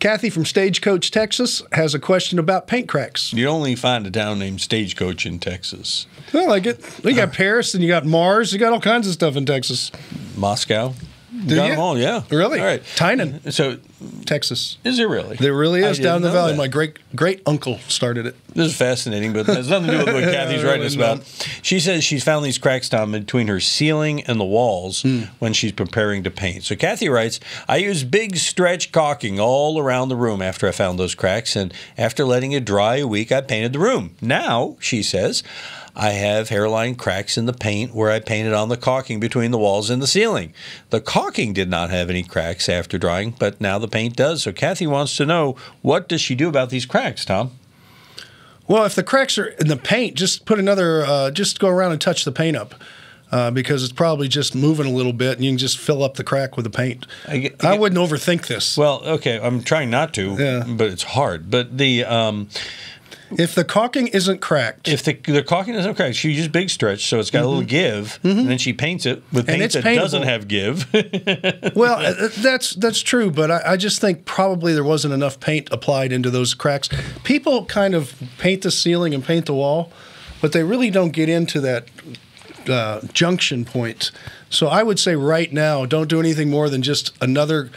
Kathy from Stagecoach, Texas, has a question about paint cracks. You only find a town named Stagecoach in Texas. I like it. You got Paris and you got Mars. You got all kinds of stuff in Texas. Moscow. Do Got you? them all, yeah. Really? All right. Tynan, So, Texas. is it really? There really is I down in the didn't know valley. that. My great uncle started it. This is fascinating, but it has nothing to do with what Kathy's writing us about. She says she's found these cracks down between her ceiling and the walls when she's preparing to paint. So Kathy writes, I use big stretch caulking all around the room after I found those cracks, and after letting it dry a week, I painted the room. Now, she says, I have hairline cracks in the paint where I painted on the caulking between the walls and the ceiling. The caulking did not have any cracks after drying, but now the paint does. So Kathy wants to know, what does she do about these cracks, Tom? Well, if the cracks are in the paint, just put another, just go around and touch the paint up. Because it's probably just moving a little bit, and you can just fill up the crack with the paint. I wouldn't overthink this. Well, okay, I'm trying not to, but it's hard. But the if the caulking isn't cracked, if the caulking isn't cracked, she uses big stretch, so it's got a little give, and then she paints it with paint that doesn't have give. Well, that's true, but I just think probably there wasn't enough paint applied into those cracks. People kind of paint the ceiling and paint the wall, but they really don't get into that junction point. So I would say right now, don't do anything more than just another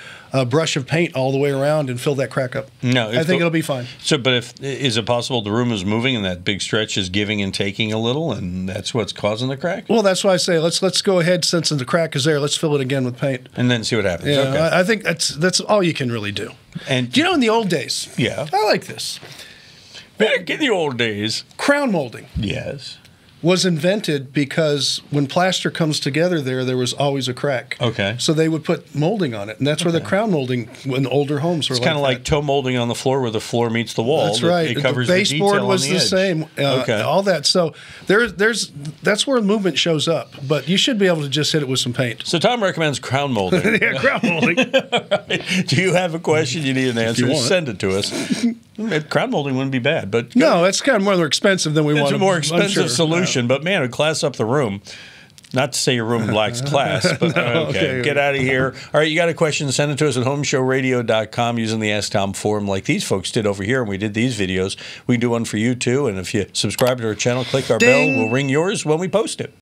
brush of paint all the way around and fill that crack up. No, I think it'll be fine. So, but is it possible the room is moving and that big stretch is giving and taking a little, and that's what's causing the crack? Well, that's why I say let's go ahead, since the crack is there. Let's fill it again with paint and then see what happens. Yeah, okay. I think that's all you can really do. And you know, in the old days, yeah, I like this. Back in the old days, crown molding. Yes. Was invented because when plaster comes together there was always a crack. Okay. So they would put molding on it, and that's where the crown molding in older homes were. It's kind of like toe molding on the floor where the floor meets the wall. That's right. It covers the baseboard was the edge. same. Okay. All that. So that's where movement shows up. But you should be able to just hit it with some paint. So Tom recommends crown molding. Yeah, crown molding. Right. Do you have a question you need an answer? Send it to us. Crown molding wouldn't be bad, but no, it's kind of more expensive than we want. It's a more expensive solution, but man, it would class up the room. Not to say your room lacks class, but okay. Get out of here. All right, you got a question, send it to us at HomeShowRadio.com using the Ask Tom forum like these folks did over here, and we did these videos. We can do one for you, too, and if you subscribe to our channel, click our bell, we'll ring yours when we post it.